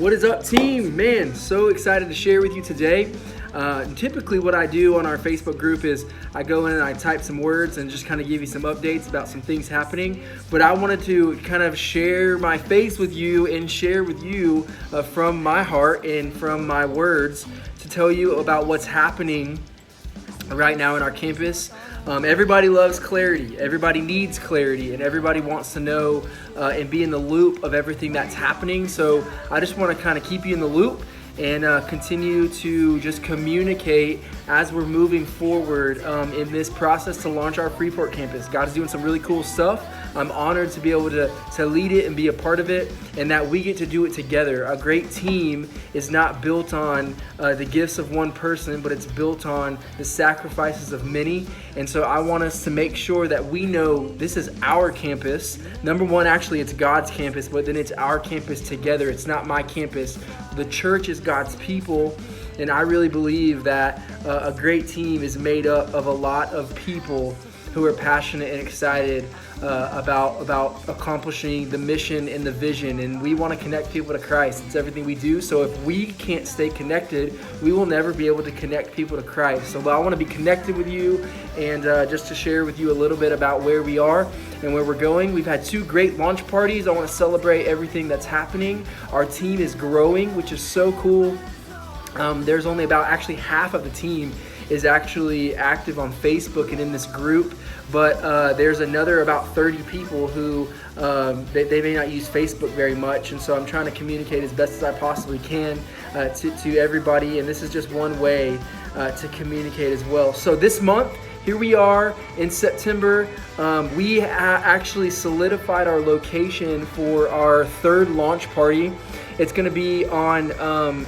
What is up, team? Man, so excited to share with you today. Typically what I do on our Facebook group is I go in and I type some words and just kind of give you some updates about some things happening. But I wanted to kind of share my face with you and share with you from my heart and from my words to tell you about what's happening right now in our campus. Everybody loves clarity, everybody needs clarity, and everybody wants to know and be in the loop of everything that's happening. So I just want to kind of keep you in the loop and continue to just communicate as we're moving forward in this process to launch our Freeport campus. God is doing some really cool stuff. I'm honored to be able to lead it and be a part of it, and that we get to do it together. A great team is not built on the gifts of one person, but it's built on the sacrifices of many. And so I want us to make sure that we know this is our campus. Number one, actually, it's God's campus, but then it's our campus together. It's not my campus. The church is God's people. And I really believe that a great team is made up of a lot of people who are passionate and excited about accomplishing the mission and the vision. And we want to connect people to Christ. It's everything we do. So if we can't stay connected, we will never be able to connect people to Christ. So I want to be connected with you and just to share with you a little bit about where we are and where we're going. We've had 2 great launch parties. I want to celebrate everything that's happening. Our team is growing, which is so cool. There's only about actually half of the team is actually active on Facebook and in this group, but there's another about 30 people who they may not use Facebook very much, and so I'm trying to communicate as best as I possibly can to everybody, and this is just one way to communicate as well. So this month, here we are in September. We actually solidified our location for our 3rd launch party. It's going to be on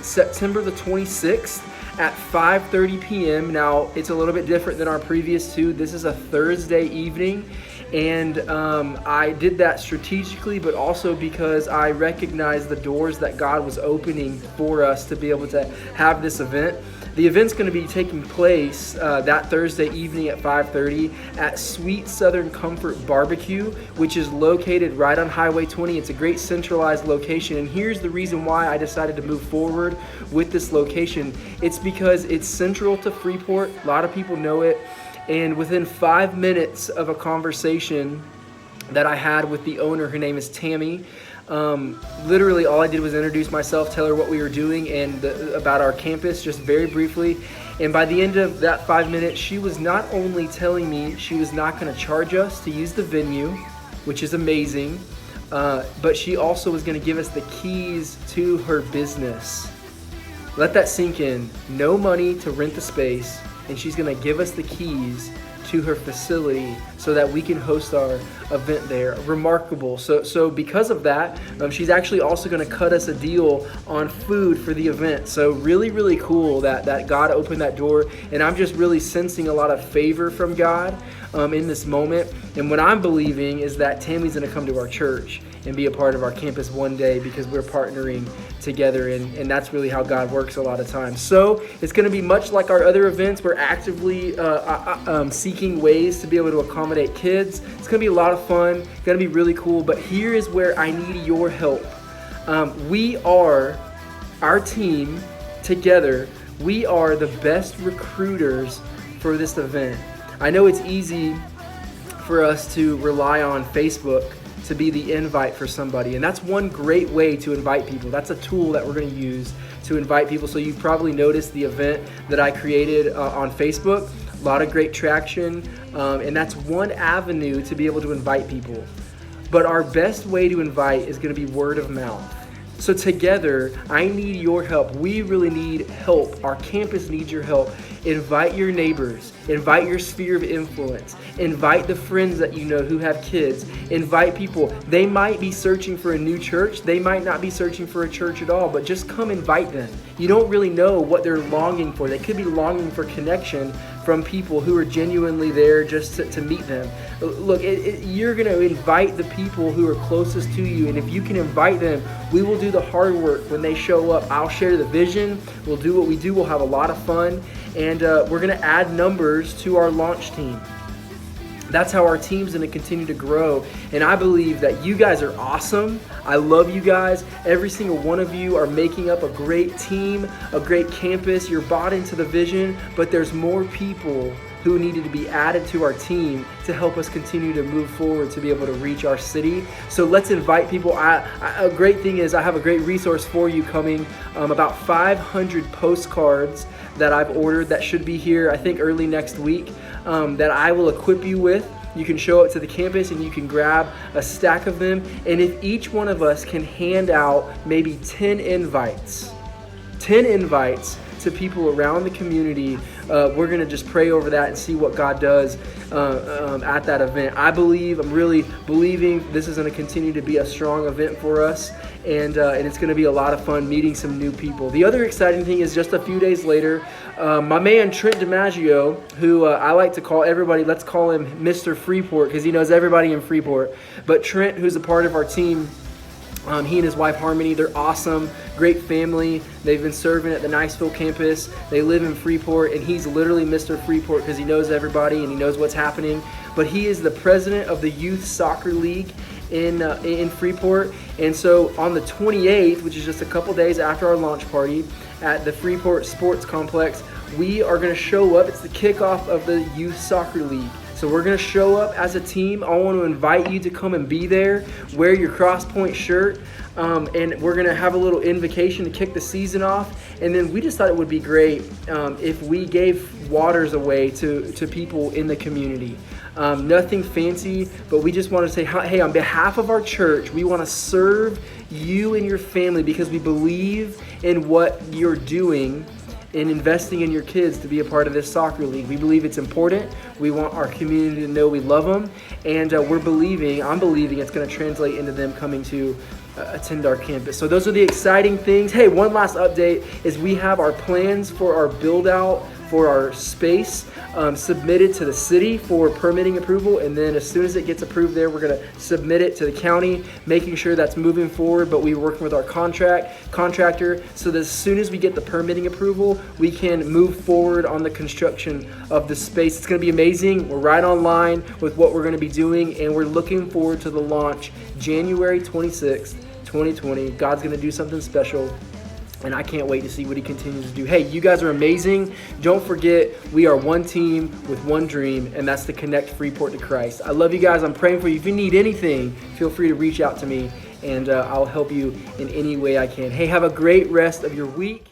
September the 26th at 5:30 p.m. Now, it's a little bit different than our previous 2. This is a Thursday evening, and I did that strategically, but also because I recognized the doors that God was opening for us to be able to have this event. The event's going to be taking place that Thursday evening at 5:30 at Sweet Southern Comfort Barbecue, which is located right on Highway 20. It's a great centralized location, and here's the reason why I decided to move forward with this location. It's because it's central to Freeport. A lot of people know it, and within 5 minutes of a conversation that I had with the owner, her name is Tammy, literally all I did was introduce myself, tell her what we were doing and about our campus just very briefly. And by the end of that 5 minutes, she was not only telling me she was not going to charge us to use the venue, which is amazing, but she also was going to give us the keys to her business. Let that sink in. No money to rent the space, and she's going to give us the keys to her facility so that we can host our event there. Remarkable. So because of that, she's actually also going to cut us a deal on food for the event. So really, really cool that God opened that door, and I'm just really sensing a lot of favor from God in this moment. And what I'm believing is that Tammy's going to come to our church and be a part of our campus one day because we're partnering together, and that's really how God works a lot of times. So it's going to be much like our other events. We're actively seeking ways to be able to accommodate kids. It's going to be a lot of fun. It's going to be really cool, but here is where I need your help. We are, our team together, we are the best recruiters for this event. I know it's easy for us to rely on Facebook to be the invite for somebody, and that's one great way to invite people. That's a tool that we're going to use to invite people. So you've probably noticed the event that I created on Facebook. A lot of great traction, and that's one avenue to be able to invite people. But our best way to invite is going to be word of mouth. So together, I need your help. We really need help. Our campus needs your help. Invite your neighbors. Invite your sphere of influence. Invite the friends that you know who have kids. Invite people. They might be searching for a new church. They might not be searching for a church at all, but just come invite them. You don't really know what they're longing for. They could be longing for connection from people who are genuinely there just to meet them. Look, you're going to invite the people who are closest to you, and if you can invite them, we will do the hard work when they show up. I'll share the vision. We'll do what we do. We'll have a lot of fun, and we're going to add numbers to our launch team. That's how our team's gonna continue to grow. And I believe that you guys are awesome. I love you guys. Every single one of you are making up a great team, a great campus. You're bought into the vision, but there's more people who needed to be added to our team to help us continue to move forward to be able to reach our city. So let's invite people. A great thing is I have a great resource for you coming, about 500 postcards that I've ordered that should be here, I think early next week, that I will equip you with. You can show up to the campus and you can grab a stack of them. And if each one of us can hand out maybe 10 invites to people around the community, we're gonna just pray over that and see what God does at that event. I'm really believing this is gonna continue to be a strong event for us, and it's gonna be a lot of fun meeting some new people. The other exciting thing is just a few days later, my man Trent DiMaggio, who I like to call everybody, let's call him Mr. Freeport because he knows everybody in Freeport, but Trent, who's a part of our team, he and his wife Harmony, they're awesome, great family. They've been serving at the Niceville campus. They live in Freeport, and he's literally Mr. Freeport because he knows everybody and he knows what's happening. But he is the president of the Youth Soccer League in Freeport. And so on the 28th, which is just a couple days after our launch party at the Freeport Sports Complex, we are going to show up. It's the kickoff of the Youth Soccer League. So we're going to show up as a team. I want to invite you to come and be there. Wear your Crosspoint shirt. And we're going to have a little invocation to kick the season off. And then we just thought it would be great if we gave waters away to people in the community. Nothing fancy, but we just want to say, hey, on behalf of our church, we want to serve you and your family because we believe in what you're doing in investing in your kids to be a part of this soccer league. We believe it's important. We want our community to know we love them, and I'm believing it's going to translate into them coming to attend our campus. So those are the exciting things. Hey, one last update is we have our plans for our build out for our space submitted to the city for permitting approval, and then as soon as it gets approved there, we're going to submit it to the county, making sure that's moving forward. But we're working with our contractor so that as soon as we get the permitting approval, we can move forward on the construction of the space. It's going to be amazing. We're right on line with what we're going to be doing, and we're looking forward to the launch January 26th, 2020. God's going to do something special, and I can't wait to see what he continues to do. Hey, you guys are amazing. Don't forget, we are one team with one dream, and that's to connect Freeport to Christ. I love you guys. I'm praying for you. If you need anything, feel free to reach out to me, and I'll help you in any way I can. Hey, have a great rest of your week.